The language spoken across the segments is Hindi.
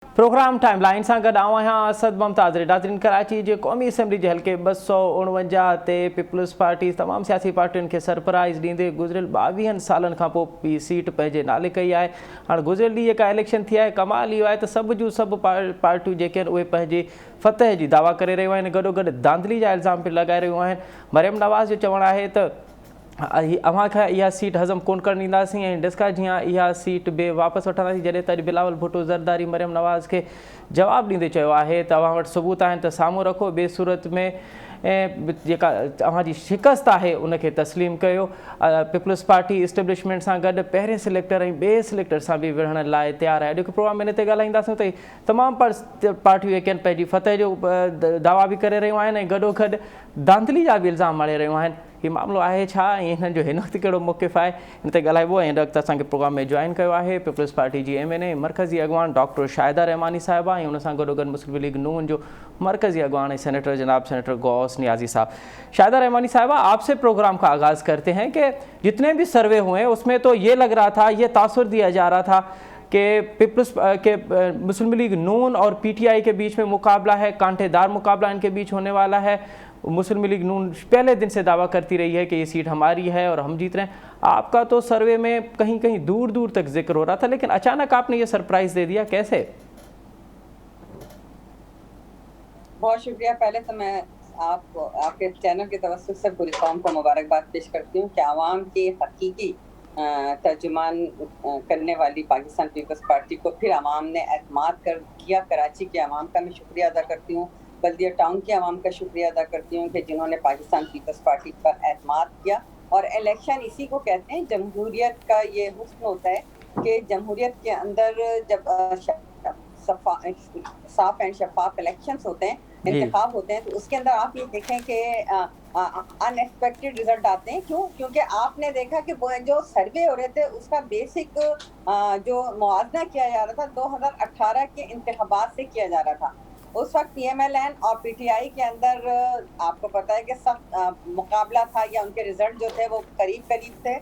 प्रोग्राम टाइमलाइन से गॾु असद मुमताज़ नाज़रीन। कराची के क़ौमी असम्बली के हल्के 249 ते पीपल्स पार्टी तमाम सियासी पार्टियुनि के सरप्राइज़ ॾींदे गुज़िरियल 22 सालन खां पोइ सीट पंहिंजे नाले कई है। हाँ गुज़िरियल ॾींहुं जेका इलेक्शन थी है, कमाल इहो आहे त सभु जूं सभु पार्टियूं जेके आहिनि उहे पंहिंजी फतह जी दावा करे रहियूं आहिनि, गॾोगॾु धांधली जा इल्ज़ाम पिण लॻाए रहियूं आहिनि। मरियम नवाज़ जो चवणु आहे त अवां खां इहा सीट हज़म कोन करणु ॾींदासीं ऐं डिस्का जीअं इहा सीट बि वापसि वठंदासीं। जॾहिं त बिलावल भुट्टो ज़रदारी मरियम नवाज़ के जवाबु ॾींदे चयो आहे त अवां वटि सबूत आहिनि त साम्हूं रखो, ॿिए सूरत में जेका अवांजी शिकस्त आहे उनखे तस्लीम कयो। पीपल्स पार्टी इस्टेब्लिशमेंट सां गॾु पहिरें सिलेक्टर ऐं ॿिए सिलेक्टर सां बि विढ़ण लाइ तयारु आहे। अॼोके प्रोग्राम में हिन ते ॻाल्हाईंदासीं त तमामु पार्टियूं जेके आहिनि पंहिंजी फतह जो दावा बि करे रहियूं आहिनि ऐं गॾोगॾु धांधली जा बि इल्ज़ाम आणे रहियूं आहिनि। हीउ मामिलो आहे छा ऐं हिन जो हिन वक़्तु कहिड़ो मौक़िफ़ आहे, हिन ते ॻाल्हाइबो। ऐं हिन वक़्तु असांखे प्रोग्राम में जॉइन कयो आहे पीपल्स पार्टी जी MNA मरकज़ी अॻवान डॉक्टर शाहिदा रहमानी साहिबा ऐं हुन सां गॾोगॾु मुस्लिम लीग नून जो मरकज़ी अॻवान ऐं सेनेटर जनाब सेनेटर गौस नियाज़ी साहब। शाहिदा रहमानी साहिबा, आपसे प्रोग्राम का आगाज़ करते हैं कि जितने भी सर्वे हुए उसमें तो ये लग रहा था, ये तासुर दिया जा रहा था कि पीपल्स के मुस्लिम लीग नून और PTI के बीच में मुकाबला है, कांटेदार मुकाबला इनके बीच होने वाला है। मुस्लिम लीग नून पहले दिन से दावा करती रही है कि ये सीट हमारी है और हम जीत रहे हैं। आपका तो सर्वे में कहीं कहीं दूर दूर तक जिक्र हो रहा था, लेकिन अचानक आपने ये सरप्राइज दे दिया, कैसे? बहुत शुक्रिया। पहले तो मैं आपको आपके चैनल की तवज्जो से पूरी कौम को मुबारकबाद पेश करती हूँ कि आवाम की हकीकी तर्जुमान करने वाली पाकिस्तान पीपल्स पार्टी को फिर आवाम ने एतमाद कर किया। कराची के आवाम का मैं शुक्रिया अदा करती हूँ, बल्दिया टाउन के आवाम का शुक्रिया अदा करती हूँ कि जिन्होंने पाकिस्तान पीपल्स पार्टी पर एतमाद किया। और इलेक्शन इसी को कहते हैं, जमहूरियत का ये हुस्न होता है कि जमहूरियत के अंदर जब साफ एंड शफाफ इलेक्शंस होते हैं, इंतखाब होते हैं, तो उसके अंदर आप ये देखें कि अनएक्सपेक्टेड रिजल्ट आते हैं। क्यों? क्योंकि आपने देखा कि वो जो सर्वे हो रहे थे उसका बेसिक जो मुआवजा किया जा रहा था 2018 के इंतखाबात से किया जा रहा था। उस वक्त PMLN और PTI के अंदर आपको पता है कि सख्त मुकाबला था या उनके रिजल्ट जो थे वो करीब करीब थे।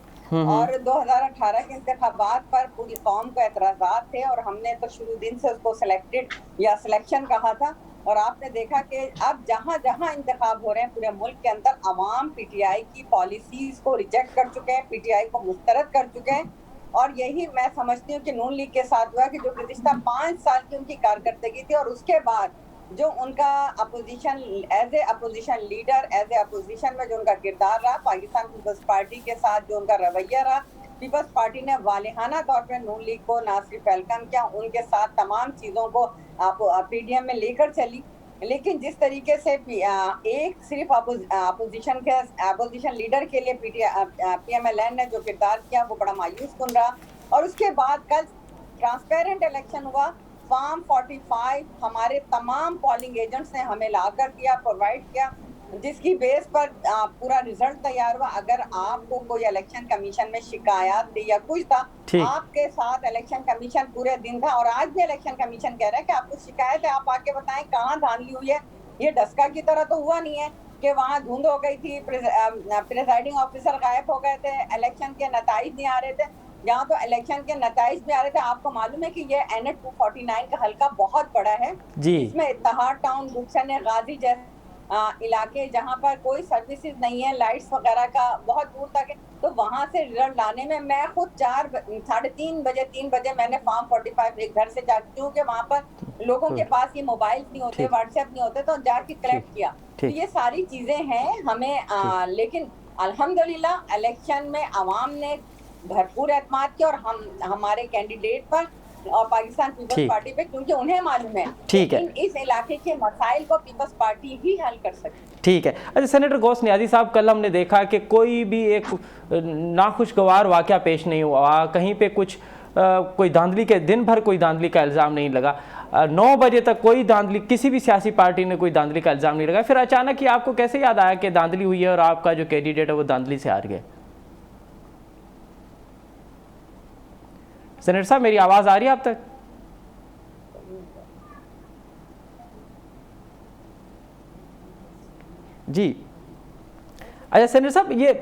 और 2018 के इंतखाबात पर पूरी कौम को एतराज़ात थे और हमने तो शुरू दिन से उसको सिलेक्टेड या सिलेक्शन कहा था। और आपने देखा कि अब जहाँ जहाँ इंतखाब हो रहे हैं पूरे मुल्क के अंदर अवाम PTI की पॉलिसीज को रिजेक्ट कर चुके हैं, PTI को मुस्तरद कर चुके हैं। और यही मैं समझती हूँ कि नून लीग के साथ हुआ कि जो गुज़िश्ता 5 साल की उनकी कारकर्दगी थी और उसके बाद जो उनका opposition as a opposition leader, as a opposition में जो उनका किरदार रहा, पाकिस्तान पीपल्स पार्टी के साथ जो उनका रवैया रहा, पीपल्स पार्टी ने वालिहाना तौर पर नून लीग को ना सिर्फ वेलकम किया, उनके साथ तमाम चीज़ों को PDM में लेकर चली। लेकिन जिस तरीके से एक सिर्फ अपोजिशन लीडर के लिए PMLN ने जो किरदार किया वो बड़ा मायूस कुन रहा। और उसके बाद कल ट्रांसपेरेंट इलेक्शन हुआ, फॉर्म 45 हमारे तमाम पोलिंग एजेंट्स ने हमें लाकर दिया, प्रोवाइड किया, जिसकी बेस पर पूरा रिजल्ट तैयार हुआ। अगर आपको कोई इलेक्शन कमीशन में शिकायत थी या कुछ था, आपके साथ इलेक्शन कमीशन पूरे दिन था। और आज भी इलेक्शन कमीशन कह रहा है कि आपको शिकायत है, आप आके बताएं कहाँ धांधली हुई है। ये डस्का की तरह तो हुआ नहीं है कि वहाँ धुंध हो गई थी, प्रिजाइडिंग ऑफिसर गायब हो गए थे, इलेक्शन के नताइज नहीं आ रहे थे। यहाँ तो इलेक्शन के नताइज भी आ रहे थे। आपको मालूम है कि ये NH 249 का हल्का बहुत बड़ा है, इसमें इत्तेहाद टाउन, गुलशन गाजी जैसे इलाके जहाँ पर कोई सर्विसेज नहीं है, लाइट्स वगैरह का बहुत दूर तक है, तो वहाँ से रिजल्ट लाने में मैं खुद 3:30 बजे मैंने फॉर्म 45 एक घर से जाती, क्योंकि वहाँ पर लोगों के पास ये मोबाइल नहीं होते, व्हाट्सएप नहीं होते, तो जाके कलेक्ट किया। तो ये सारी चीजें हैं हमें लेकिन अल्हम्दुलिल्लाह इलेक्शन में अवाम ने भरपूर एतमाद किया और हमारे कैंडिडेट पर और पाकिस्तान पीपल्स पार्टी पे, क्योंकि उन्हें मालूम है ठीक है इस इलाके के मसाइल को पीपल्स पार्टी ही हल कर सकती। ठीक है। अच्छा सेनेटर गौस नियाज़ी साहब, कल हमने देखा कि कोई भी एक नाखुशगवार वाक़या पेश नहीं हुआ, कहीं पे कुछ कोई धांधली के दिन भर कोई धांधली का इल्ज़ाम नहीं लगा, 9 बजे तक कोई धांधली, किसी भी सियासी पार्टी ने कोई धांधली का इल्ज़ाम नहीं लगा। फिर अचानक ही आपको कैसे याद आया कि धांधली हुई है और आपका जो कैंडिडेट है वो धांधली से हार गए? सेनेटर साहब, मेरी आवाज़ आ रही है आप तक? जी। अच्छा सेनेटर साहब, ये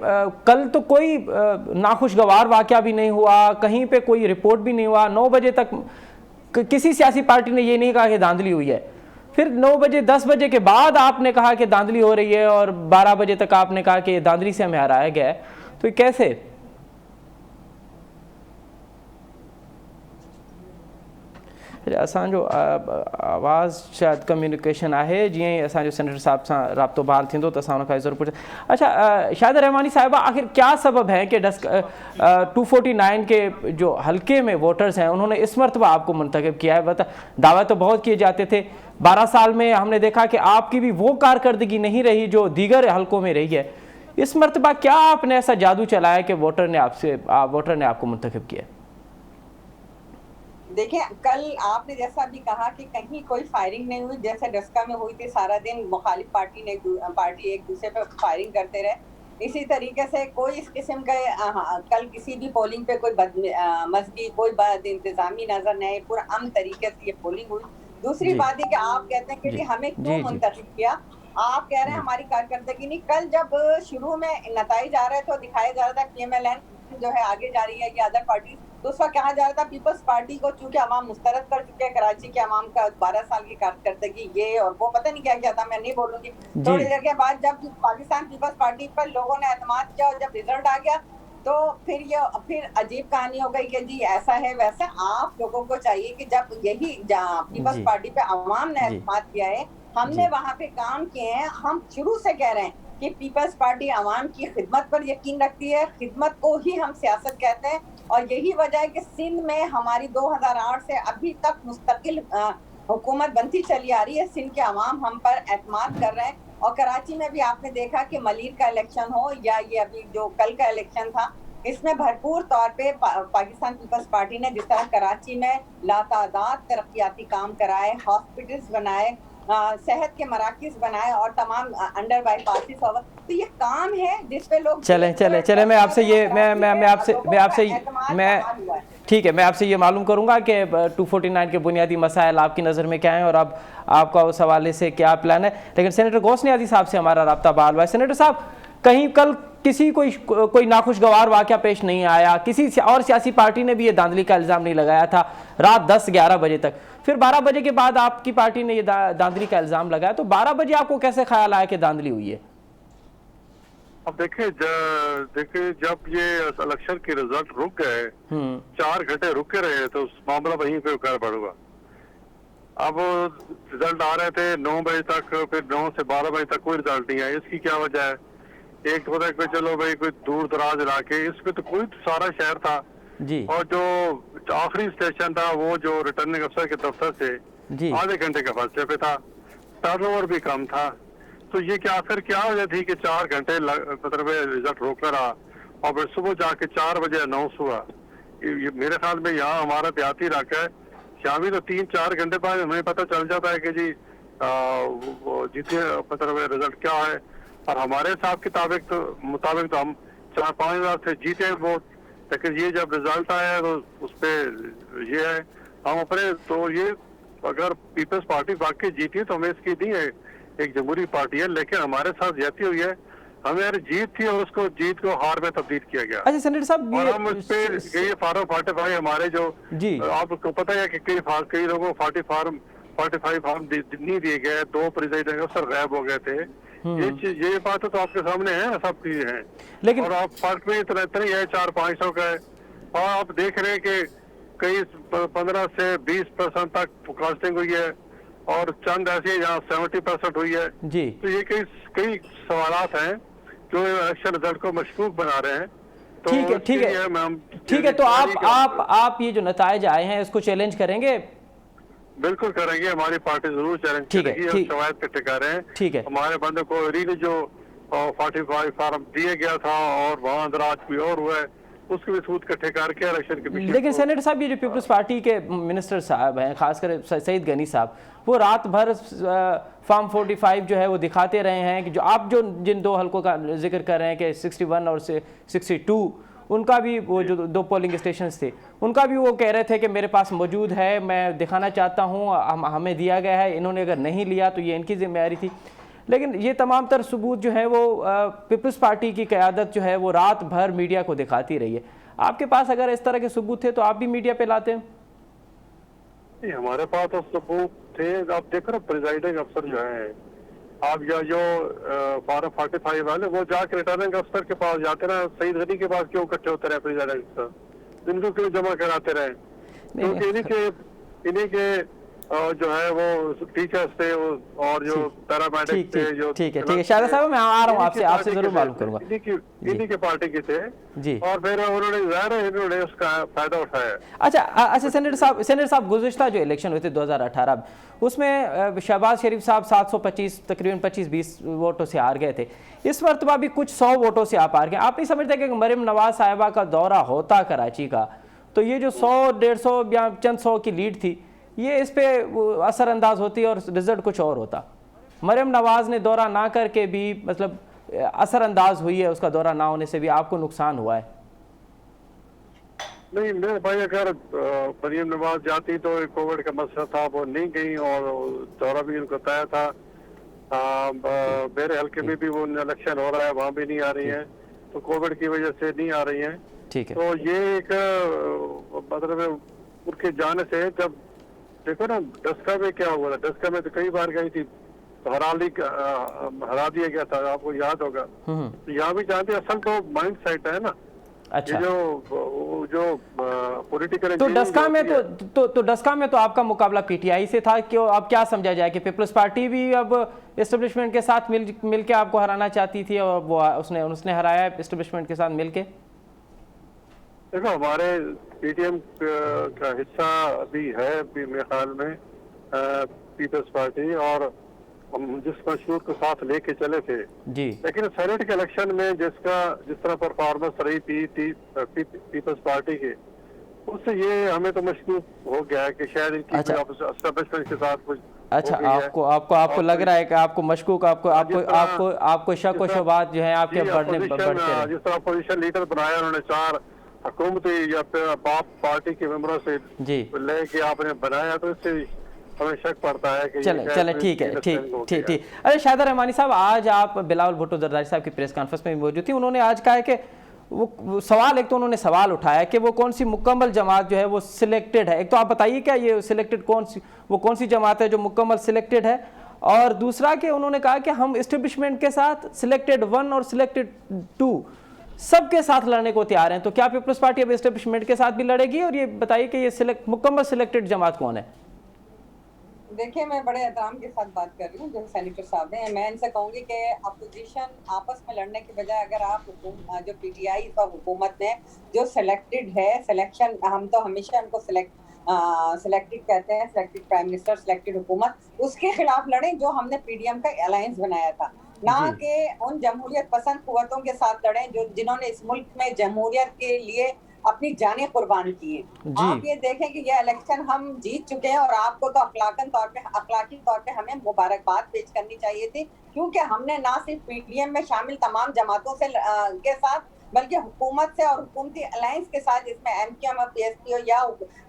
कल तो कोई नाखुशगवार वाक़या भी नहीं हुआ, कहीं पे कोई रिपोर्ट भी नहीं हुआ, 9 बजे तक किसी सियासी पार्टी ने ये नहीं कहा कि धांधली हुई है। फिर 9 बजे 10 बजे के बाद आपने कहा कि धांधली हो रही है और 12 बजे तक आपने कहा कि धांधली से हमें हराया गया है, तो ये कैसे? असांजो आवाज़ शायद कम्युनिकेशन है, जीअं ई असांजो सेनेटर साहब सां राब्तो बहाल थींदो त असां उनखां ज़रूरु पुछ। अच्छा, शाहिदा रहमानी साहिबा, आखिर क्या सबब है कि 249 के जो हल्के में वोटर्स हैं उन्होंने इस मरतबा आपको मुंतखब किया है? बता, दावा तो बहुत किए जाते थे, 12 साल में हमने देखा कि आपकी भी वो कारकर्दगी नहीं रही जो दीगर हल्कों में रही है। इस मरतबा क्या आपने ऐसा जादू चलाया कि वोटर ने आपको मुंतखब किया? देखिए, कल आपने जैसा भी कहा कि कहीं कोई फायरिंग नहीं हुई, जैसे डस्का में हुई थी, सारा दिन मुखालिफ पार्टी एक दूसरे पे फायरिंग करते रहे। इसी तरीके से कोई इस किस्म का कल किसी भी पोलिंग पे कोई मजगी कोई बद इंतजामी नजर नहीं, पूरा अमन तरीके से ये पोलिंग हुई। दूसरी बात है कि आप कहते हैं कि हमें क्यों मुंतखब किया, आप कह रहे हैं हमारी कारकर्दगी नहीं। कल जब शुरू में नताइज आ रहे तो दिखाया जा रहा था PMLN जो है आगे जा रही है या अदर पार्टी, तो उसका कहा जा रहा था पीपल्स पार्टी को चूंकि अवाम मुस्तरद कर चुके हैं, कराची के अवाम का 12 साल की कारकर्दगी ये और वो पता नहीं क्या क्या था, मैं नहीं बोलूंगी। थोड़ी देर के बाद जब पाकिस्तान पीपल्स पार्टी पर लोगों ने एतमाद किया और जब रिजल्ट आ गया तो फिर अजीब कहानी हो गई कि जी ऐसा है वैसा। आप लोगों को चाहिए कि जब यही पीपल्स पार्टी पे अवाम ने एतमाद किया है, हमने वहां पे काम किए हैं, हम शुरू से कह रहे हैं कि पीपल्स पार्टी अवाम की खिदमत पर यकीन रखती है, खिदमत को ही हम सियासत कहते हैं। और यही वजह है कि सिंध में हमारी 2008 से अभी तक मुस्तकिल हुकूमत बनती चली आ रही है। सिंध के अवाम हम पर एतमाद कर रहे हैं। और कराची में भी आपने देखा कि मलीर का इलेक्शन हो या ये अभी जो कल का इलेक्शन था, इसमें भरपूर तौर पे पाकिस्तान पीपल्स पार्टी ने जिस तरह कराची में लातादाद तरक्याती काम कराए, हॉस्पिटल्स बनाए, सेहत के मराकिज बनाए और तमाम अंडर बाईपासिस और तो ये काम है जिस पे लोग चले मैं आपसे ये मैं ठीक है, मैं आपसे ये मालूम करूंगा कि 249 के बुनियादी मसाइल आपकी नज़र में क्या हैं और अब आपका उस हवाले से क्या प्लान है। लेकिन सेनेटर गौसनियादी साहब से हमारा राब्ता बहाल हुआ है। सेनेटर साहब, कहीं कल किसी कोई नाखुशगवार वाक़या पेश नहीं आया, किसी और सियासी पार्टी ने भी ये धांधली का इल्ज़ाम नहीं लगाया था रात 10-11 बजे तक, फिर 12 बजे के बाद आपकी पार्टी ने ये धांधली का इल्ज़ाम लगाया, तो 12 बजे आपको कैसे ख्याल आया कि धांधली हुई है? अब देखिए जब ये इलेक्शन के रिजल्ट रुक गए, 4 घंटे रुके रहे तो उस मामला वहीं पे बढ़ूंगा। अब रिजल्ट आ रहे थे 9 बजे तक, फिर 9 से 12 बजे तक कोई रिजल्ट नहीं आया। इसकी क्या वजह है? एक तो होता है कि चलो भाई कोई दूर दराज इलाके, इसमें तो कोई सारा शहर था जी, और जो आखिरी स्टेशन था वो जो रिटर्निंग अफसर के दफ्तर से आधे घंटे के फासले पे था, टर्नओवर भी कम था। तो ये क्या आखिर क्या वजह थी कि 4 घंटे मतलब रिजल्ट रोका रहा और फिर सुबह जाके 4 बजे अनाउंस हुआ? ये मेरे ख्याल में यहाँ हमारा देहाती इलाका है, यहाँ भी तो 3-4 घंटे बाद हमें पता चल जाता है कि जी जीते मतलब रिजल्ट क्या है। और हमारे हिसाब के मुताबिक तो हम 4-5 हज़ार से जीते वोट, लेकिन ये जब रिजल्ट आया तो उस पर ये है हम अपने तो ये अगर पीपल्स पार्टी वाकई जीती है तो हमें इसकी नहीं है, एक जमहूरी पार्टी है, लेकिन हमारे साथ ज्यादती हुई है। हमें यार जीत थी और उसको जीत को हार में तब्दील किया गया। अच्छा सेनेटर साहब, और हम उस पे ये फार्म 45 हमारे जो आपको पता है कि कई लोगों को 45 फार्म नहीं दिए गए, 2 प्रिजाइडिंग अफसर गायब हो गए थे। ये बात तो आपके सामने है, सब चीजें हैं। लेकिन और आप फर्क में इतना ही है 400-500 का है। और आप देख रहे हैं कि कई 15 से 20% तक कास्टिंग हुई है और चंद ऐसे यहाँ 70% हुई है जी। तो ये कई सवालात हैं जो इलेक्शन रिजल्ट को मशकूक बना रहे हैं। तो ठीक है, तो आप ये जो नताइज आए हैं इसको चैलेंज करेंगे? बिल्कुल करेंगे, हमारी पार्टी जरूर चैलेंज करेगी। हम शवायद पे टिका रहे हैं। ठीक है, हमारे बंदे को जो 45 फार्म दिए गया था और वहाँ दराज कोई और हुआ है उसके भी सूद इकट्ठे करके इलेक्शन के पीछे। लेकिन सेनेटर साहब, ये जो पीपल्स पार्टी के मिनिस्टर साहब हैं, खासकर सईद गनी साहब, वो रात भर फार्म 45 जो है वो दिखाते रहे हैं कि जो आप जिन 2 हल्कों का जिक्र कर रहे हैं कि 61 और 62, उनका भी वो जो 2 पोलिंग स्टेशंस थे उनका भी वो कह रहे थे कि मेरे पास मौजूद है, मैं दिखाना चाहता हूँ, हमें दिया गया है, इन्होंने अगर नहीं लिया तो ये इनकी जिम्मेदारी थी। लेकिन ये तमाम तर सबूत जो है वो पीपल्स पार्टी की क़यादत जो है वो रात भर मीडिया को दिखाती रही है। आपके पास अगर इस तरह के सबूत थे तो आप भी मीडिया पे लाते हैं? नहीं, हमारे पास तो सबूत थे। आप देखो ना, प्रिजाइडिंग अफसर जो है, आप या जो फॉरम 45 वाले, वो जाके रिटर्निंग अफसर के पास जाते रहे, सईद गनी के पास क्यों इकट्ठे होते रहे प्रिजाइडिंग अफसर, इनको क्यों जमा कराते रहे? क्योंकि इन्हीं के जो है वो टीचर्स थे और जो पैरामेडिक थे, जो ठीक है शाहिद साहब, मैं आ रहा हूँ आपसे जरूर मालूम करूंगा। इन्हीं के पार्टी के थे जी, और फिर इन्होंने उसका फायदा उठाया। अच्छा सेनेटर साहब, गुज़िश्ता जो इलेक्शन हुए थे 2018 उसमें शहबाज शरीफ साहब 725 तकरीबन 25-20 वोटों से हार गए थे। इस मरतबा भी कुछ 100 वोटों से आप हार गए। आप नहीं समझते कि मरियम नवाज साहिबा का दौरा होता कराची का, तो ये जो 100-150 या चंद 100 की लीड थी, ये इस पे असरअंदाज होती और रिजल्ट कुछ और होता? मरियम नवाज ने दौरा ना करके भी मतलब असरअंदाज हुई है, उसका दौरा ना होने से भी आपको नुकसान हुआ है? नहीं मेरे भाई, अगर मरियम नवाज जाती तो कोविड का मसला था, वो नहीं गई और दौरा भी उनको तय था। मेरे हल्के में भी वो इलेक्शन हो रहा है, वहाँ भी नहीं आ रही है, तो कोविड की वजह से नहीं आ रही है। ठीक है, तो ये एक मतलब उनके जाने से, जब देखो ना डस्का में क्या हुआ था, डस्का में तो कई बार गई थी, तो हरा दिया गया था, आपको याद होगा। तो यहाँ भी जानते, असल तो माइंड सेट है ना। अच्छा, जो पॉलिटिकल, तो डस्का में तो डस्का में तो आपका मुकाबला पीटीआई से था। क्यों, अब क्या समझा जाए कि पीपल्स पार्टी भी अब एस्टेब्लिशमेंट के साथ मिल के आपको हराना चाहती थी और वो उसने हराया एस्टेब्लिशमेंट के साथ मिलके? देखो, हमारे पीटीएम का हिस्सा अभी है, मेरे ख्याल में पीपल्स पार्टी, और हम जिस मशहूर को साथ लेके चले थे जी, लेकिन सेनेट के इलेक्शन में जिस तरह परफॉर्मेंस रही पीपल्स पार्टी के, उससे ये हमें तो मशकूक हो गया है कि शायद इनकी एस्टेब्लिशमेंट के साथ कुछ। अच्छा, आपको लग रहा है कि आपको मशकूक, आपको शक व शुबहात जो है आपके बढ़ते हैं? जिस तरह अपोजिशन लीडर बनाया उन्होंने 4 हुकूमती या बाप पार्टी के मेंबरों से लेके आपने बनाया, तो इससे हमें शक पड़ता है कि चले ठीक है, ठीक। अरे शाहिदा रहमानी साहब, आज आप बिलावल भुट्टो जरदारी साहब की प्रेस कॉन्फ्रेंस में मौजूद थी। उन्होंने आज कहा है कि वो सवाल, एक तो उन्होंने सवाल उठाया कि वो कौन सी मुकम्मल जमात जो है वो सिलेक्टेड है। एक तो आप बताइए क्या ये सिलेक्टेड कौन सी जमात है जो मुकम्मल सिलेक्टेड है, और दूसरा कि उन्होंने कहा कि हम एस्टेब्लिशमेंट के साथ सिलेक्टेड 1 और सिलेक्टेड 2 सबके साथ लड़ने को तैयार हैं। तो क्या पीपल्स पार्टी अब एस्टेब्लिशमेंट के साथ भी लड़ेगी? और ये बताइए कि ये मुकम्मल सिलेक्टेड जमात कौन है? देखिए, मैं बड़े एहतराम के साथ बात कर रही हूँ जो सेनेटर साहब हैं। मैं इनसे कहूंगी कि अपोजिशन आपस में लड़ने के बजाय, अगर आप जो पीटीआई और हुकूमत ने जो सिलेक्टेड है, सिलेक्शन, हम तो हमेशा उनको सिलेक्टेड कहते हैं, सिलेक्टेड प्राइम मिनिस्टर, सिलेक्टेड हुकूमत, उसके खिलाफ लड़ें जो हमने पीडीएम का अलायंस बनाया था, ना कि उन जमहूरियत पसंद कुव्वतों के साथ लड़ें जिन्होंने इस मुल्क में जमहूरियत के लिए अपनी जानें कुर्बान की हैं। आप ये देखें कि ये इलेक्शन हम जीत चुके हैं और आपको तो अखलाकी तौर पे हमें मुबारकबाद पेश करनी चाहिए थी, क्योंकि हमने ना सिर्फ पीडीएम में शामिल तमाम जमातों से के साथ, बल्कि हुकूमत से और हुकूमती अलायंस के साथ, जिसमें एमक्यूएम और पीएसपी या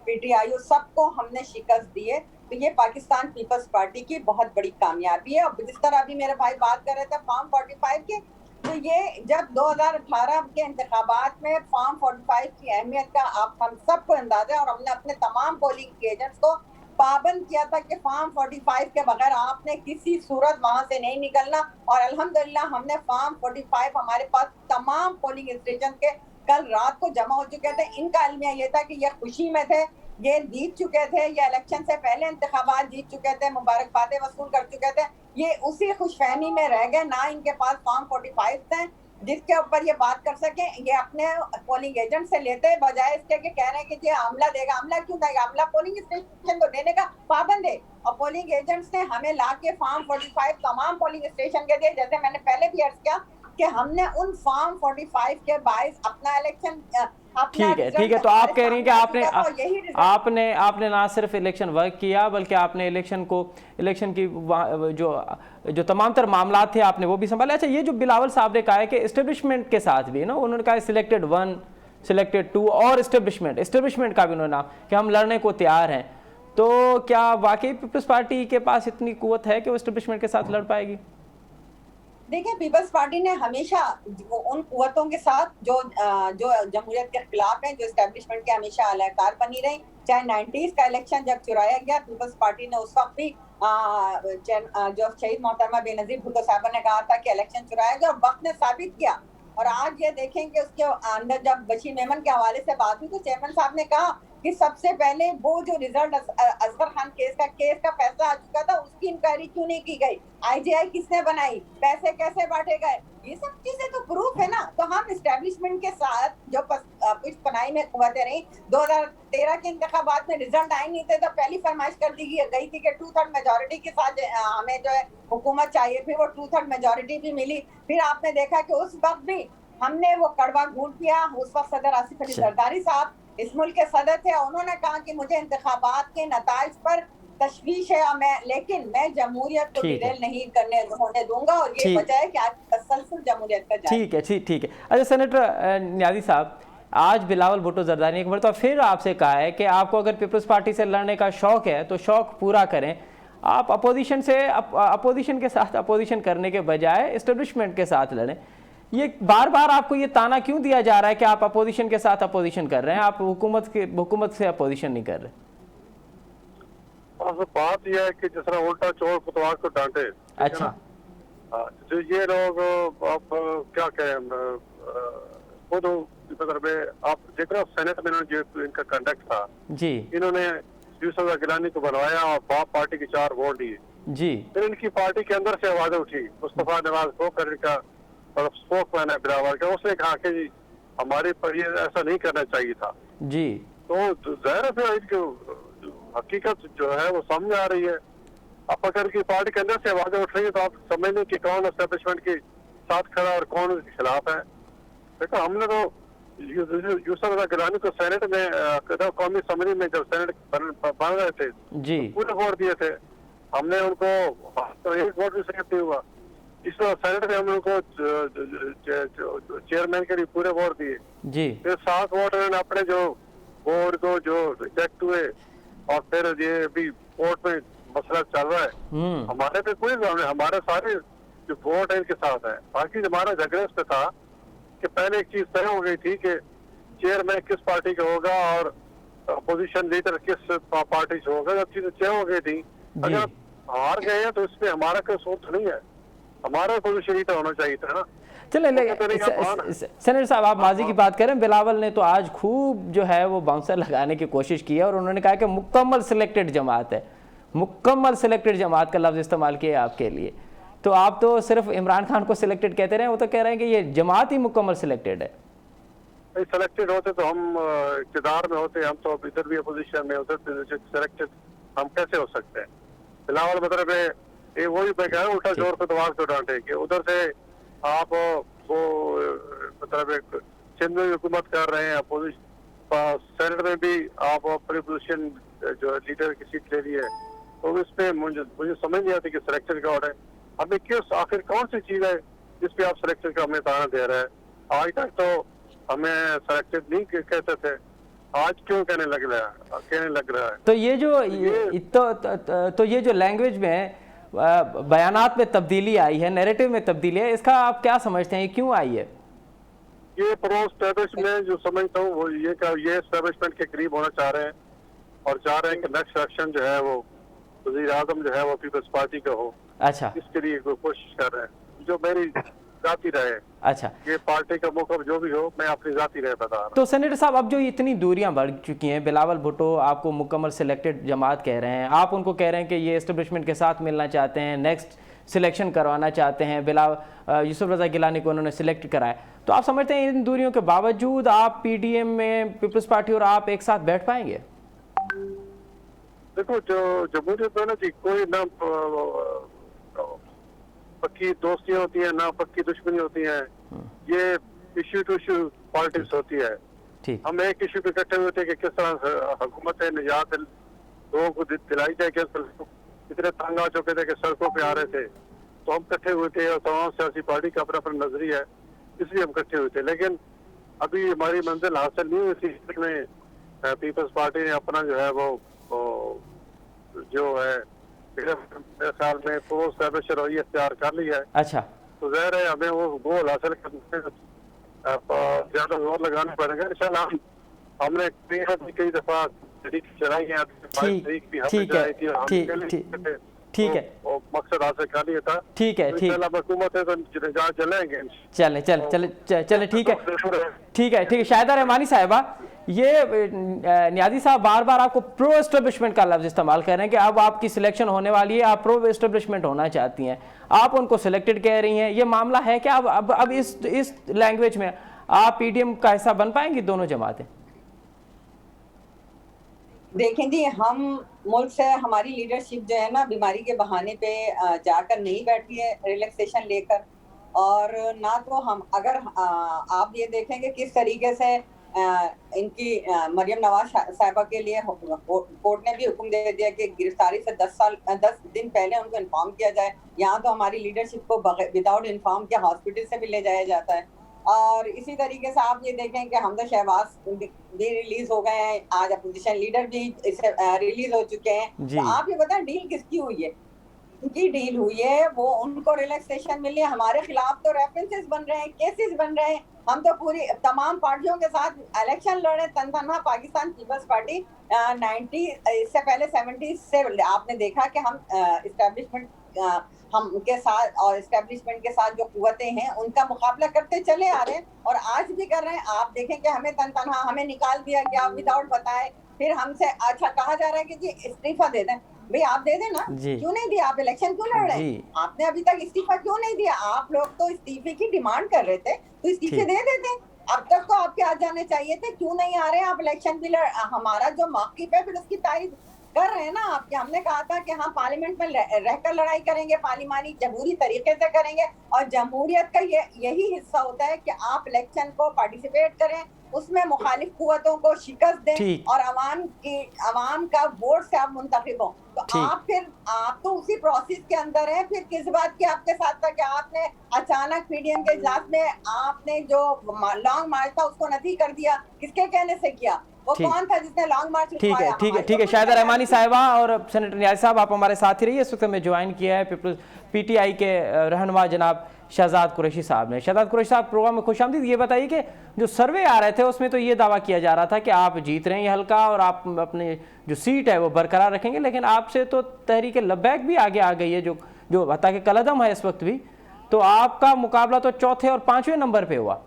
पीटीआई, सबको हमने शिकस्त दी है। तो ये पाकिस्तान पीपल्स पार्टी की बहुत बड़ी कामयाबी है। और जिस तरह अभी मेरे भाई बात कर रहे थे फॉर्म 45 की, तो ये जब 2018 के इंतखाबात में फॉर्म 45 की अहमियत का हम सबको अंदाजा है, और हमने अपने तमाम पोलिंग एजेंट्स को पाबंद किया था कि फॉर्म 45 के बगैर आपने किसी सूरत वहां से नहीं निकलना। और अल्हम्दुलिल्लाह हमने फॉर्म 45 हमारे पास तमाम पोलिंग स्टेशन के कल रात को जमा हो चुके थे। इनका अलमिया ये था कि ये खुशी में थे, ये जीत चुके थे, ये इलेक्शन से पहले इंतखाबात जीत चुके थे, मुबारकबादें वसूल कर चुके थे, ये उसी खुशफहमी में रह गए, ना इनके पास फॉर्म 45 थे जिसके ऊपर ये बात कर सके। ये अपने पोलिंग एजेंट से लेते हैं, बजाय इसके कि कह रहे हैं कि ये आमला देगा। आमला क्यों देगा? आमला पोलिंग स्टेशन को देने का पाबंद है, और पोलिंग एजेंट्स ने हमें ला के फॉर्म 45 तमाम पोलिंग स्टेशन के दिए। जैसे मैंने पहले भी अर्ज किया कि हमने उन फॉर्म 45 के बाइस अपना इलेक्शन, ठीक है, तो आप कह रही हैं कि आपने ना सिर्फ इलेक्शन वर्क किया, बल्कि आपने इलेक्शन की जो तमाम तर मामला थे आपने वो भी संभाला। अच्छा, ये जो बिलावल साहब ने कहा है कि एस्टेब्लिशमेंट के साथ भी ना, उन्होंने कहा सिलेक्टेड 1, सिलेक्टेड 2 और एस्टेब्लिशमेंट का भी उन्होंने नाम कि हम लड़ने को तैयार हैं, तो क्या वाकई पीपल्स पार्टी के पास इतनी कुव्वत है कि वो एस्टेब्लिशमेंट के साथ लड़ पाएगी? देखिए, पीपल्स पार्टी ने हमेशा उन कुव्वतों के साथ जो जमहूरियत के खिलाफ हैं, जो एस्टेब्लिशमेंट के हमेशा अलहकार बनी रही। चाहे 90s का इलेक्शन जब चुराया गया, पीपल्स पार्टी ने उस वक्त भी जो शहीद मोहतरमा बेनजीर भुट्टो साहब ने कहा था कि इलेक्शन चुराया गया, और वक्त ने साबित किया। और आज ये देखेंगे उसके अंदर जब बशीर मेमन के हवाले से बात हुई तो चेयरमैन साहब ने कहा कि सबसे पहले वो जो रिजल्ट असगर खान केस का फैसला आ चुका था, उसकी इंक्वायरी क्यों नहीं की गई, आईजीआई किसने बनाई, पैसे कैसे बांटे गए, ये सब चीजें तो प्रूफ है ना। तो हम एस्टेब्लिशमेंट के साथ जो पनाई में कुव्वतें रही, 2013 के इंतखाबात में रिजल्ट आए नहीं थे तो पहली फरमाइश कर दी गई थी कि 2/3 मेजोरिटी के साथ हमें जो है हुकूमत चाहिए, फिर वो 2/3 मेजोरिटी भी मिली। फिर आपने देखा कि उस वक्त भी हमने वो कड़वा घूंट किया। उस वक्त सदर आसिफ अली जरदारी साहब इस मुल्क के सदर थे, उन्होंने कहा कि मुझे इंतखाबात के नताइज पर तशवीश है, लेकिन मैं जमहूरियत को डिरेल नहीं होने दूंगा, और ये वजह है कि आज तसलसल जमहूरियत का जारी। ठीक है। अच्छा सेनेटर नियाज़ी साहब, आज बिलावल भुट्टो जरदारी ने एक बार तो फिर आपसे कहा है कि आपको अगर पीपल्स पार्टी से लड़ने का शौक है तो शौक पूरा करें, आप अपोजिशन के साथ अपोजिशन करने के बजाय एस्टेब्लिशमेंट के साथ लड़ें। ये बार बार आपको ये ताना क्यों दिया जा रहा है कि आप अपोजिशन के साथ अपोजिशन कर रहे हैं, आप हुकूमत से अपोजिशन नहीं कर रहे? और बात यह है कि जिस तरह उल्टा चोर कुतवाल को डांटे। अच्छा, जो ये लोग अब क्या कहें, खुद मतलब आप देख रहे हो सेनेट में जो इनका कंडक्ट था जी, इन्होंने यूसुफ गिलानी को बनवाया और बाप पार्टी के 4 वोट दिए जी। फिर इनकी पार्टी के अंदर से आवाजें उठी। मुस्तफा नवाज खोकर इनका स्पोक मैन है बिलावल का, उसने कहा कि जी हमारे पर ये ऐसा नहीं करना चाहिए था जी। तो जाहिर है इनकी हकीकत जो है वो सामने आ रही है। अब अगर की पार्टी के अंदर से आवाजें उठ रही है तो आप समझ लें कि कौन एस्टेब्लिशमेंट के साथ खड़ा और कौन उसके खिलाफ है। देखो हमने तो यूसुफ गिलानी को सेनेट में कौमी असम्बली में जब सेनेट बन रहे थे जी, तो पूरे वोट दिए थे हमने उनको, तो एक वोट भी सेव नहीं हुआ। इस सेनेट में हमने उनको चेयरमैन के लिए पूरे वोट दिए जी। फिर 7 वोट उन्होंने अपने जो बोर्ड को जो रिजेक्ट हुए, और फिर ये अभी कोर्ट में मसला चल रहा है। हमारे पे कोई हमारे सारे जो वोट है इनके साथ है। बाकी हमारा झगड़े पे था कि पहले एक चीज तय हो गई थी कि चेयरमैन किस पार्टी का होगा और अपोजिशन लीडर किस पार्टी से होगा। जब चीजें तय हो गई थी, अगर हार गए हैं तो इसमें हमारा कोई सोच नहीं है, हमारा पोजिशन लीडर होना चाहिए था ना। चले सेनेटर साहब, आप माजी की बात करें, बिलावल ने तो आज खूब जो है वो बाउंसर लगाने की कोशिश की है और उन्होंने कहा कि मुकम्मल सिलेक्टेड जमात है, मुकम्मल सिलेक्टेड जमात का लफ्ज इस्तेमाल किया आपके लिए। तो आप तो सिर्फ इमरान खान को सिलेक्टेड कहते रहे, वो तो कह रहे हैं कि ये जमात ही मुकम्मल सिलेक्टेड है। सिलेक्टेड होते तो हम इक़्तिदार में होते, हम तो इधर भी अपोजिशन में होते, सिलेक्टेड हम कैसे हो सकते हैं। बिलावल मतलब ये वही मैं कह रहा हूँ, उल्टा जोर पे दवार को डांटे कि उधर से आप वो मतलब सिंध में हुकूमत कर रहे हैं, अपोजिशन सेनेट में भी आप अपनी पोजिशन जो लीडर की सीट ले ली है, तो इसमें मुझे समझ नहीं आती कि सिलेक्शन का ऑर्डर हमें किस आखिर कौन सी चीज है जिसपे आप सिलेक्शन का हमें ताना दे रहे हैं। आज तक तो हमें सिलेक्टेड नहीं कहते थे, आज क्यों कहने लग रहा है। तो ये जो लैंग्वेज में बयानात में तब्दीली आई है, नैरेटिव में तब्दीली है, इसका आप क्या समझते हैं, ये क्यों आई है? ये प्रो एस्टेब्लिशमेंट जो समझता हूँ वो ये एस्टेब्लिशमेंट के करीब होना चाह रहे हैं और चाह रहे हैं कि नेक्स्ट इलेक्शन जो है वो वज़ीर आज़म जो है वो पीपल्स पार्टी का हो। अच्छा, इसके लिए कोशिश कर रहे हैं, जो मेरी जाती रहे। अच्छा, ये पार्टी का मौका जो भी हो, मैं अपनी जाती रहे बता रहा हूं। तो सेनेटर साहब, अब जो इतनी दूरियां बढ़ चुकी हैं, बिलावल भुट्टो आपको मुकम्मल सिलेक्टेड जमात कह रहे हैं, आप उनको कह रहे हैं कि ये एस्टेब्लिशमेंट के साथ मिलना चाहते हैं, नेक्स्ट सिलेक्शन करवाना चाहते हैं, यूसुफ रज़ा गिलानी को उन्होंने सिलेक्ट कराया, तो आप समझते हैं इन दूरियों के बावजूद आप पीडीएम में पीपल्स पार्टी और आप एक साथ बैठ पाएंगे? देखो, जो जमहूरियत में ना जी कोई ना पक्की दोस्तियां होती है ना पक्की दुश्मनी होती है, ये इश्यू टू इश्यू पॉलिटिक्स होती है। हम एक इश्यू पे इकट्ठे हुए थे कि किस तरह हुकूमत निजात लोगों को दिलाई जाए, इतने तंग आ चुके थे कि सड़कों पे आ रहे थे, तो हम इकट्ठे हुए थे और तमाम सियासी पार्टी का अपना अपना नजरिया है, इसलिए हम इकट्ठे हुए थे। लेकिन अभी हमारी मंजिल हासिल नहीं हुई थी, इसमें पीपल्स पार्टी ने अपना जो है वो जो है मेरे ख्याल में प्रो एस्टेब्लिशर और ये इख्तियार कर लिया है। अच्छा, तो ज़ाहिर है हमें वो गोल हासिल करने में ज्यादा जोर लगाना पड़ेगा। इंशाल्लाह हमने कई दफा चलाई है, 22 तारीख भी हमने चलाई थी, ठीक है, तो मकसद हासिल कर लिया था। ठीक है, ठीक, हुकूमत है तो जहाँ चलेंगे, चले ठीक है। शाहिदा रहमानी साहिबा, ये नियाज़ी साहब बार बार आपको प्रो एस्टेब्लिशमेंट का लफ्ज़ इस्तेमाल कर रहे हैं कि अब आपकी सिलेक्शन होने वाली है, आप प्रो एस्टेब्लिशमेंट होना चाहती हैं, आप उनको सिलेक्टेड कह रही हैं, ये मामला है कि अब इस लैंग्वेज में आप पीडीएम का हिस्सा बन पाएंगी दोनों जमातें? देखें जी, हम मुल्क से हमारी लीडरशिप जो है ना बीमारी के बहाने पे जाकर नहीं बैठी है रिलैक्सेशन लेकर, और ना तो हम अगर आप ये देखेंगे किस तरीके से इनकी मरियम नवाज साहिबा के लिए कोर्ट ने भी हुक्म दे दिया कि गिरफ्तारी से 10 दिन पहले उनको इन्फॉर्म किया जाए। यहाँ तो हमारी लीडरशिप को विदाउट इन्फॉर्म के हॉस्पिटल से भी ले जाया जाता है। और इसी तरीके से आप ये देखें कि हमजा शहबाज भी रिलीज हो गए हैं, आज अपोजिशन लीडर भी इसे रिलीज हो चुके हैं। तो आप ये बताएं डील किसकी हुई है? उनकी डील हुई है, वो उनको रिलैक्सेशन मिली है। हमारे खिलाफ तो रेफरेंसेस बन रहे हैं, केसेस बन रहे हैं। हम तो पूरी तमाम पार्टियों के साथ इलेक्शन लड़ रहे, तनहा पाकिस्तान पीपल्स पार्टी 90 इससे पहले 70 से आपने देखा कि हम एस्टेब्लिशमेंट हम के साथ और एस्टेब्लिशमेंट के साथ जो कुव्वतें हैं उनका मुकाबला करते चले आ रहे हैं, और आज भी कर रहे हैं। आप देखें कि हमें तनहा हमें निकाल दिया गया विदाउट बताए, फिर हमसे अच्छा कहा जा रहा है कि जी इस्तीफा दे दें। भाई आप दे देना, क्यों नहीं दिया? आप इलेक्शन क्यों लड़ रहे हैं? आपने अभी तक इस्तीफा क्यों नहीं दिया? आप लोग तो इस्तीफे की डिमांड कर रहे थे, तो इस्तीफे दे देते। अब तक तो आपके आ जाने चाहिए थे, क्यों नहीं आ रहे हैं आप? इलेक्शन भी हमारा जो मौक़िफ़ है फिर उसकी तारीफ कर रहे हैं ना आपके। हमने कहा था कि हाँ पार्लियामेंट में रहकर लड़ाई करेंगे, पार्लिमानी जमहूरी तरीके से करेंगे, और जमहूरियत का यही हिस्सा होता है कि आप इलेक्शन को पार्टिसिपेट करें, उसमें मुखालिफ कुव्वतों को शिकस्त दें और अवाम का वोट से आप मुंतखब हो। तो आप तो उसी प्रोसेस के अंदर हैं। फिर किस बात की आपके साथ था कि आपने अचानक पीडीएम के इजलास में आपने जो लॉन्ग मार्च था उसको नफी कर दिया? किसके कहने से किया? वो कौन था जिसने लॉन्ग मार्च लिखवाया? ठीक है शाहिदा रहमानी साहिबा और सेनेटर नियाज़ी साहब, आप हमारे साथ ही रहिए। इस वक्त में ज्वाइन किया है पीटीआई के रहनुमा जनाब शहजाद कुरैशी साहब ने। शहजाद कुरैशी साहब, प्रोग्राम में खुशामदीद। ये बताइए कि जो सर्वे आ रहे थे उसमें तो ये दावा किया जा रहा था कि आप जीत रहे हैं ये हल्का और आप अपने जो सीट है वो बरकरार रखेंगे, लेकिन आपसे तो तहरीक लब्बैक भी आगे आ गई है, जो हत्ता के कलदम है इस वक्त भी। तो आपका मुकाबला तो चौथे और 5वें नंबर पे हुआ।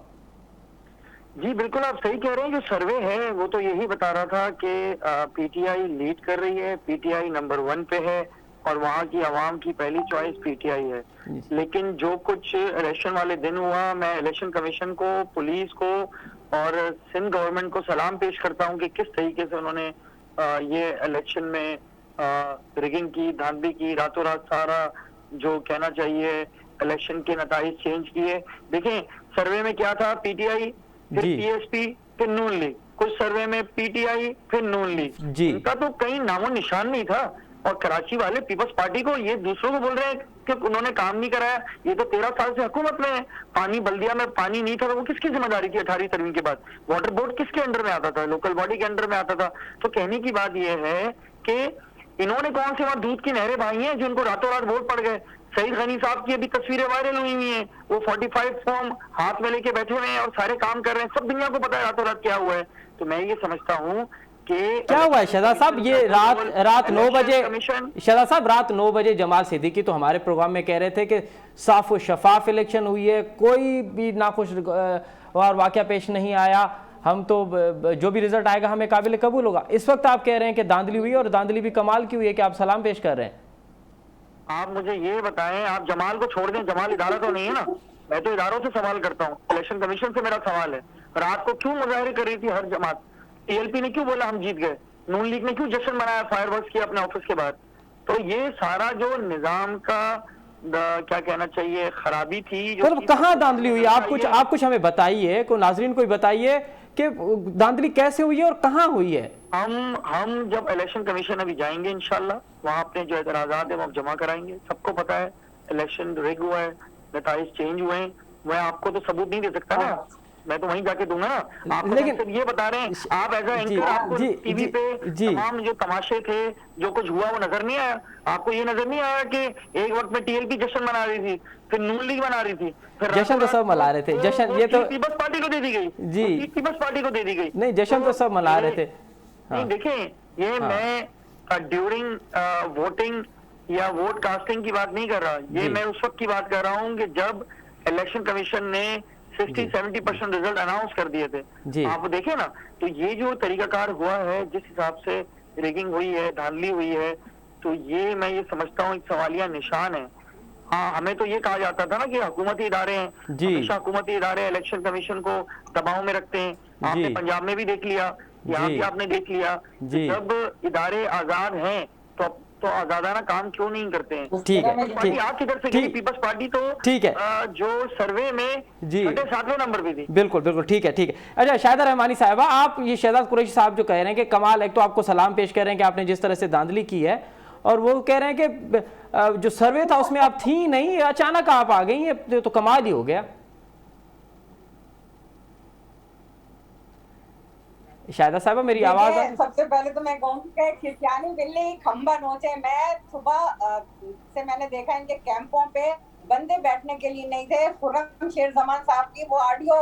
जी बिल्कुल, आप सही कह रहे हैं। जो सर्वे है वो तो यही बता रहा था कि पीटीआई लीड कर रही है, पीटीआई नंबर 1 पे है और वहाँ की आवाम की पहली चॉइस पीटीआई है। लेकिन जो कुछ इलेक्शन वाले दिन हुआ, मैं इलेक्शन कमीशन को, पुलिस को और सिंध गवर्नमेंट को सलाम पेश करता हूँ कि किस तरीके से उन्होंने ये इलेक्शन में रिगिंग की, धांधली की, रातों रात सारा जो कहना चाहिए इलेक्शन के नताइज चेंज किए। देखें सर्वे में क्या था, पीटीआई फिर पीएसपी फिर नून लीग, कुछ सर्वे में पीटीआई फिर नून लीग, इनका तो कहीं नामो निशान नहीं था। और कराची वाले पीपल्स पार्टी को ये दूसरों को बोल रहे हैं कि उन्होंने काम नहीं कराया। ये तो 13 साल से हुकूमत में है, पानी बल्दिया में पानी नहीं था तो वो किसकी जिम्मेदारी थी? 18वीं तरमीम के बाद वाटर बोर्ड किसके अंडर में आता था? लोकल बॉडी के अंडर में आता था। तो कहने की बात यह है कि इन्होंने कौन से वहां दूध की नहरें बहाई हैं जिनको रातों रात वोट पड़ गए। सईद गनी साहब की अभी तस्वीरें वायरल हुई हुई हैं, वो 45 फॉर्म हाथ में लेके बैठे हुए हैं और सारे काम कर रहे हैं। सब दुनिया को पता है रातों रात क्या हुआ है। तो मैं ये समझता हूँ कि क्या हुआ है शहजाद साहब, ये रात 9 बजे शहजाद साहब रात 9 बजे जमाल सिद्दीकी तो हमारे प्रोग्राम में कह रहे थे कि साफ व शफाफ इलेक्शन हुई है, कोई भी नाखुशगवार वाकया पेश नहीं आया, हम तो जो भी रिजल्ट आएगा हमें काबिल कबूल होगा। इस वक्त आप कह रहे हैं कि धांधली हुई और धांधली भी कमाल की हुई है कि आप सलाम पेश कर रहे हैं। आप मुझे ये बताएं, आप जमाल को छोड़ दें, जमाल इदारा तो नहीं है ना, मैं तो इदारों से सवाल करता हूँ, इलेक्शन कमीशन से मेरा सवाल है। रात को क्यों मुजाहरे कर रही थी हर जमात? टीएलपी ने क्यों बोला हम जीत गए? नून लीग ने क्यों जश्न मनाया, फायरवर्क्स किया अपने ऑफिस के बाद? तो ये सारा जो निजाम का क्या कहना चाहिए खराबी थी, जो कहाँ धांधली हुई? आप कुछ हमें बताइए, को नाजरीन को बताइए कि धांधली कैसे हुई है और कहाँ हुई है। हम जब इलेक्शन कमीशन अभी जाएंगे इंशाल्लाह, वहाँ अपने जो एतराज़ात है वो जमा कराएंगे। सबको पता है इलेक्शन रिग हुआ है, नताइज चेंज हुए हैं। मैं आपको तो सबूत नहीं दे सकता ना, मैं तो वहीं जाके दूंगा ना। आप लेकिन सिर्फ ये बता रहे हैं, आप एज जी, एंकर आपको जी, टीवी जी, पे जी। तमाम जो तमाशे थे, जो कुछ हुआ वो नजर नहीं आया आपको? ये नजर नहीं आया कि एक वक्त में टीएलपी जश्न मना रही थी, फिर नून लीग मना रही थी, फिर जश्न तो सब मना रहे थे, जश्न ये तो पीपल्स पार्टी को दे दी गई जी, पीपल्स पार्टी को दे दी गई। नहीं जश्न तो सब मना रहे थे। नहीं देखें, ये मैं ड्यूरिंग वोटिंग या वोट कास्टिंग की बात नहीं कर रहा, ये मैं उस वक्त की बात कर रहा हूँ कि जब इलेक्शन कमीशन ने 60-70% रिजल्ट अनाउंस कर दिए थे। आप देखें ना, तो ये जो तरीकाकार हुआ है, जिस हिसाब से रिगिंग हुई है, धांधली हुई है, तो ये मैं ये समझता हूँ एक सवालिया निशान है। हाँ, हमें तो ये कहा जाता था ना कि हुकूमती इदारे हैं, हमेशा हुकूमती इदारे इलेक्शन कमीशन को दबाव में रखते हैं। आपने पंजाब में भी देख लिया, यहाँ भी आपने देख लिया, जब इदारे आजाद हैं तो आजादाना काम क्यों नहीं करते हैं? ठीक है, आप किधर से गई? पीपल्स पार्टी तो ठीक है, जो सर्वे में 7वें नंबर पे थी। बिल्कुल बिल्कुल, ठीक है, ठीक है। अच्छा शाहिदा रहमानी साहिबा, आप ये शहजाद कुरैशी साहब जो कह रहे हैं कि कमाल, एक तो आपको सलाम पेश कर रहे हैं कि आपने जिस तरह से धांधली की है, और वो कह रहे हैं कि जो सर्वे था उसमें आप थी नहीं, अचानक आप आ गई, ये तो कमाल ही हो गया। शाहिदा साहबा मेरी आवाज सबसे पहले तो मैं कहूँगी खिसियानी बिल्ली खंबा नोचे। मैं सुबह से मैंने देखा इनके कैंपों पे बंदे बैठने के लिए नहीं थे। खुर्रम शेर जमान साहब की वो ऑडियो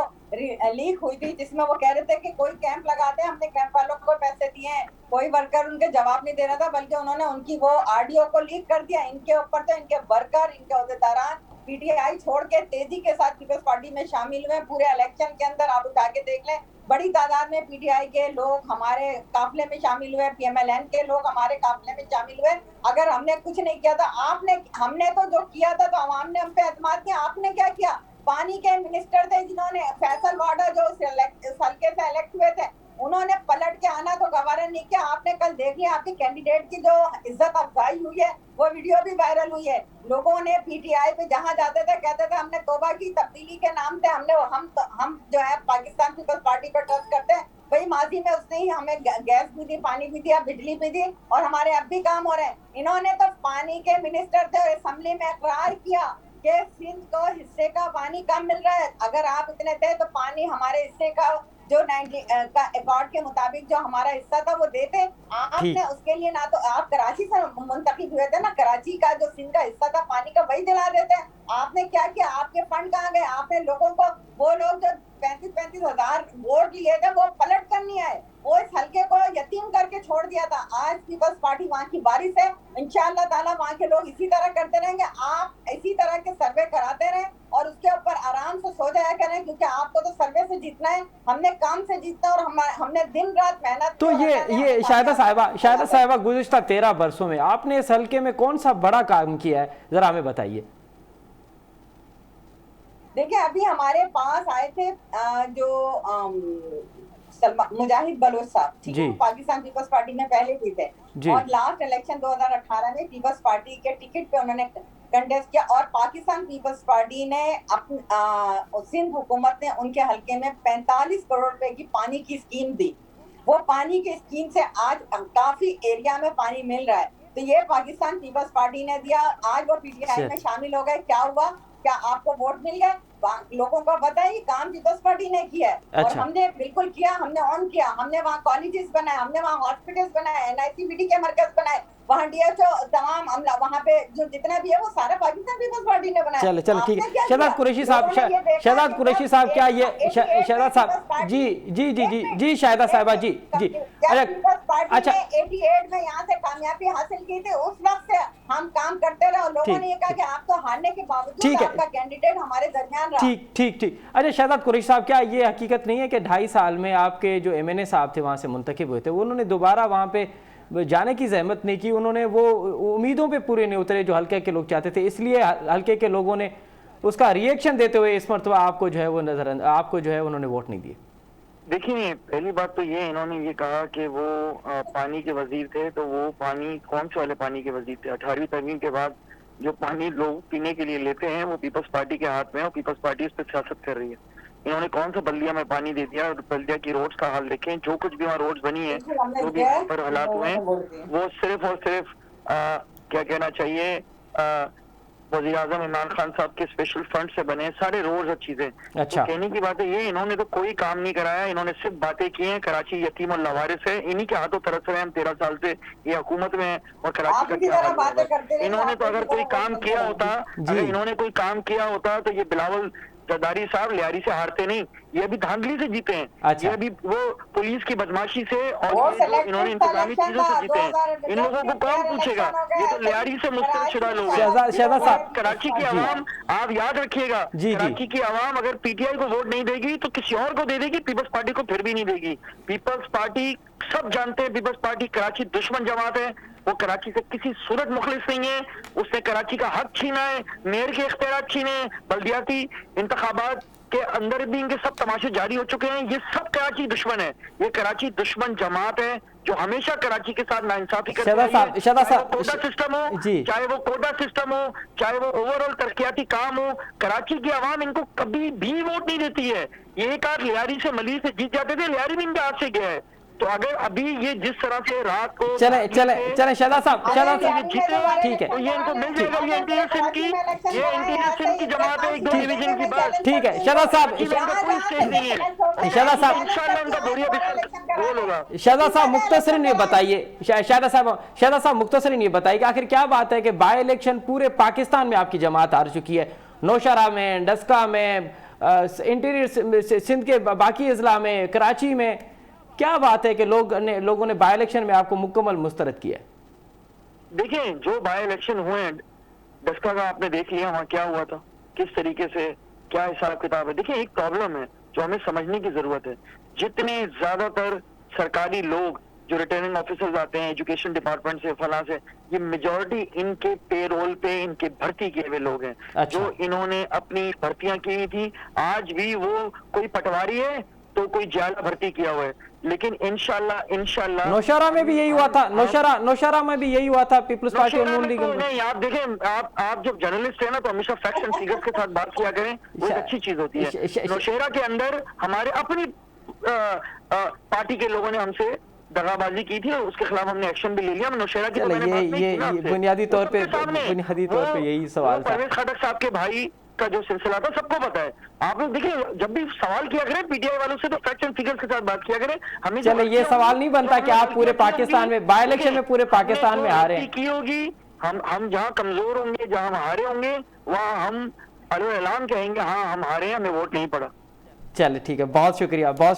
लीक हुई थी जिसमें वो कह रहे थे कि कोई कैंप लगाते हैं, हमने कैंप वालों को पैसे दिए हैं। कोई वर्कर उनके जवाब नहीं दे रहा था, बल्कि उन्होंने उनकी वो ऑडियो को लीक कर दिया। इनके ऊपर तो इनके वर्कर, इनके अहदेदारान पीटीआई छोड़ के तेजी के साथ पीपल्स पार्टी में शामिल हुए। पूरे इलेक्शन के अंदर आप उठा के देख लें, बड़ी तादाद में पीटीआई के लोग हमारे काफिले में शामिल हुए, पीएमएलएन के लोग हमारे काफिले में शामिल हुए। अगर हमने कुछ नहीं किया था, हमने तो जो किया था तो आवाम ने हम पे एतमाद किया। आपने क्या किया? पानी के मिनिस्टर थे जिन्होंने, फैसल वाडा जो हल्के से इलेक्ट हुए थे, उन्होंने पलट के आना तो गवारा नहीं किया। आपने कल देख लिया आपके कैंडिडेट की जो इज्जत अफजाई हुई है, वो वीडियो भी वायरल हुई है। लोगों ने पीटीआई पे जहां जाते थे कहते थे हमने तौबा की, तब्दीली के नाम से हम जो है पाकिस्तान पीपल्स पार्टी पर ट्रस्ट करते हैं। वही माजी में उसने ही हमें गैस भी दी, पानी भी दिया, बिजली भी दी, और हमारे अब भी काम हो रहे हैं। इन्होंने तो पानी के मिनिस्टर थे और असेंबली में इकरार किया कि सिंध को हिस्से का पानी कम मिल रहा है। अगर आप इतने थे तो पानी हमारे हिस्से का जो 90 का अकॉर्ड के मुताबिक जो हमारा हिस्सा था वो देते। आपने उसके लिए ना तो आप कराची से मुंतखब हुए थे ना, कराची का जो सिंध का हिस्सा था पानी का वही दिला देते। आपने क्या किया? आपके फंड कहाँ गए? आपने लोगों को, वो लोग जो 35-35 हजार वोट लिए थे वो पलट कर नहीं आए, वो इस हल्के को यतीम करके छोड़ दिया था। आज पीपल्स पार्टी वहाँ की बारिश है, इंशाअल्लाह ताला वहाँ के लोग इसी तरह करते रहेंगे। आप इसी तरह के सर्वे कराते रहें और उसके ऊपर आराम से सो जाया करें, क्योंकि आपको तो सर्वे से जीतना है, हमने काम से जीतना, और हमने दिन रात मेहनत। तो ये शाहिदा साहिबा गुज़िश्ता 13 बरसों में आपने इस हल्के में कौन सा बड़ा काम किया है, जरा हमें बताइए। देखिए, अभी हमारे पास आए थे जो मुजाहिद बलोच साहब, ठीक है, पाकिस्तान पीपल्स पार्टी में पहले भी थे, और लास्ट इलेक्शन 2018 में पीपल्स पार्टी के टिकट पे उन्होंने कंटेस्ट किया, और पाकिस्तान पीपल्स पार्टी ने सिंध हुकूमत ने उनके हल्के में 45 करोड़ रुपए की पानी की स्कीम दी। वो पानी की स्कीम से आज काफी एरिया में पानी मिल रहा है। तो ये पाकिस्तान पीपल्स पार्टी ने दिया, आज वो पीटीआई में शामिल हो गए। क्या हुआ? क्या आपको वोट मिल गए? लोगों को पता है काम पीपल्स पार्टी ने किया है। और हमने बिल्कुल किया, हमने ऑन किया, हमने वहाँ कॉलेजेस बनाए, हमने वहाँ हॉस्पिटल्स बनाए, एनआईसीबीटी के मरकज बनाए, वहाँ डीएचओ तमाम अमला, वहाँ पे जो जितना भी है वो सारा पाकिस्तान पीपल्स पार्टी ने बनाया। चलो ठीक है। शहजाद कुरैशी साहब, शहजाद कुरैशी साहब, क्या ये शहजाद साहब जी शाहिदा साहिबा जी अच्छा, 88 में यहाँ से कामयाबी हासिल की थी, उस वक्त से हम काम करते रहे और लोगों ने ये कहा कि आप तो हारने के बावजूद आपका कैंडिडेट हमारे दरमियान रहा। ठीक। अच्छा शाहिद कुरैशी साहब, क्या ये हकीकत नहीं है कि 2.5 साल में आपके जो एमएनए साहब थे वहाँ से मुंतखब हुए थे, उन्होंने दोबारा वहाँ पे जाने की जहमत नहीं की, उन्होंने वो उम्मीदों पे पूरे नहीं उतरे जो हल्के के लोग चाहते थे, इसलिए हल्के के लोगों ने उसका रिएक्शन देते हुए इस मरतबा आपको जो है वो आपको जो है उन्होंने वोट नहीं दिए? देखिए, पहली बात तो ये, इन्होंने ये कहा कि वो पानी के वजीर थे, तो वो पानी कौन से वाले पानी के वजीर थे? 18वीं तरमीम के बाद जो पानी लोग पीने के लिए लेते हैं वो पीपल्स पार्टी के हाथ में है, और पीपल्स पार्टी उस पर सियासत कर रही है। इन्होंने कौन सा बल्दिया में पानी दे दिया? और बल्दिया की रोड्स का हाल देखें, जो कुछ भी वहाँ रोड्स बनी है, जो भी पर हालात हुए हैं, वो सिर्फ और सिर्फ क्या कहना चाहिए, वज़ीर आज़म इमरान खान साहब के स्पेशल फंड से बने, सारे रोड्स और चीजें। अच्छा। तो कहने की बात है ये, इन्होंने तो कोई काम नहीं कराया, इन्होंने सिर्फ बातें की हैं। कराची यतीम और लावारिस है, इन्हीं के हाथों तरस रहे हैं हम 13 साल से, ये हुकूमत में है। और कराची का क्या हाल है? इन्होंने तो अगर कोई काम किया होता, अगर इन्होंने कोई काम किया होता तो ये बिलावल जरदारी साहब लियारी से हारते नहीं, ये अभी धांधली से जीते हैं। अच्छा। ये अभी वो पुलिस की बदमाशी से और ये जो इन्होंने इंतजामी चीजों से जीते हैं। इन लोगों को कौन पूछेगा? ये तो लियारी से मुस्तरशुदा लोग हैं। शहजाद साहब, कराची की आवाम, आप याद रखिएगा, जी। कराची की आवाम अगर पीटीआई को वोट नहीं देगी तो किसी और को दे देगी, पीपल्स पार्टी को फिर भी नहीं देगी। पीपल्स पार्टी, सब जानते हैं पीपल्स पार्टी कराची दुश्मन जमात है। वो कराची से किसी सूरत मुखलिस नहीं है। उसने कराची का हक छीना है, मेयर के इख्तियार छीने, बल्दियाती इंतखाबात के अंदर भी इनके सब तमाशे जारी हो चुके हैं। ये सब कराची दुश्मन है, ये कराची दुश्मन जमात है जो हमेशा कराची के साथ नाइंसाफी करती है। चाहे वो कोटा सिस्टम हो, चाहे वो कोटा सिस्टम हो, चाहे वो ओवरऑल तरक्याती काम हो, कराची की आवाम इनको कभी भी वोट नहीं देती है। ये एक आध लियारी से मली से जीत जाते थे, लियारी भी इनके हाथ से गया है। तो अगर अभी ये जिस तरह से रात को चले शहजाद साहब, ठीक है, तो ये इनको मिल जाएगा। ये इंटीरियर सिंध की जमात है, 1-2 डिवीजन की बात। ठीक है शहजाद साहब, कोई स्टेज नहीं है। शहजाद साहब, इंशाल्लाह इनका बोरिया गोल होगा। शहजाद साहब मुख्तसरन ये बताइए, शहजाद साहब मुख्तसरन ये बताइए कि आखिर क्या बात है कि बाय इलेक्शन पूरे पाकिस्तान में आपकी जमात हार चुकी है, नौशहरा में, डस्का में, इंटीरियर सिंध के बाकी अजला में, कराची में, क्या बात है कि लोगों ने बाय इलेक्शन में आपको मुकम्मल मुस्तरद किया? देखिए, जो बाय इलेक्शन हुए हैं डस्का का आपने देख लिया, वहाँ क्या हुआ था, किस तरीके से क्या हिसाब किताब है। देखिए, एक प्रॉब्लम है जो हमें समझने की जरूरत है। जितने ज्यादातर सरकारी लोग जो रिटर्निंग ऑफिसर्स आते हैं एजुकेशन डिपार्टमेंट से, फला से, ये मेजॉरिटी इनके पेरोल पे इनके भर्ती किए हुए लोग हैं। अच्छा। जो इन्होंने अपनी भर्तियां की हुई थी, आज भी वो कोई पटवारी है तो कोई जाला भर्ती किया हुआ है। लेकिन इंशाल्लाह नौशहरा में भी यही हुआ था, नौशहरा में भी यही हुआ था, पीपल्स पार्टी और नून लीग। नहीं, आप देखें, आप जब जर्नलिस्ट है ना तो हमेशा फैक्ट्स एंड फिगर्स के साथ बात किया करें, वो एक अच्छी चीज होती है। नौशहरा के अंदर हमारे अपनी पार्टी के लोगों ने हमसे दगाबाजी की थी और उसके खिलाफ हमने एक्शन भी ले लिया। नौशहरा की ये बुनियादी तौर पे यही सवाल था। परवेज खटक साहब के भाई का जो सिलसिला था सबको पता है। आप लोग देखिए, जब भी सवाल किया करें पीटीआई वालों से तो फैक्ट्स एंड फिगर्स के साथ बात किया करें। हमें चले, ये सवाल नहीं बनता कि आप पूरे पाकिस्तान में बाय इलेक्शन में पूरे पाकिस्तान में हारे की होगी। हम जहाँ कमजोर होंगे, जहाँ हम हारे होंगे, वहाँ हम ऐलान कहेंगे हाँ हम हारे, हमें वोट नहीं पड़ा। चले ठीक है, बहुत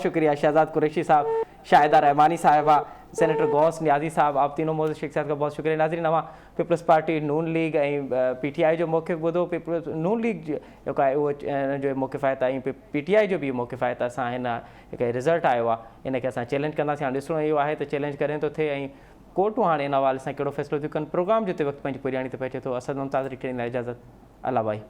शुक्रिया शहजाद कुरैशी साहब, शाहिदा रहमानी साहिबा, सेनेटर गौस नियाजी साहब, आप तीनों मौजूद शख्सियत का बहुत शुक्रिया। नाज़रीन, अवां पीपल्स पार्टी, नून लीग ऐं पीटीआई जो मौक़िफ़ ॿुधो। पीपल्स नून लीग जेको आहे उहो जो मौक़िफ़ आहे त ऐं पीटीआई जो बि मौक़िफ़ आहे त असां हिन हिकु रिज़ल्ट आयो आहे, इन खे असां चैलेंज कंदासीं। हाणे ॾिसणो इहो आहे त चैलेंज करे थो थिए ऐं कोर्टूं हाणे इन हवाले सां कहिड़ो फ़ैसिलो थियूं कनि। प्रोग्राम जो ते वक़्तु पंहिंजी पुॼाणी ते पहुचे थो। असद मुमताज़ खे ॾींदा इजाज़त। अल्लाह भाई।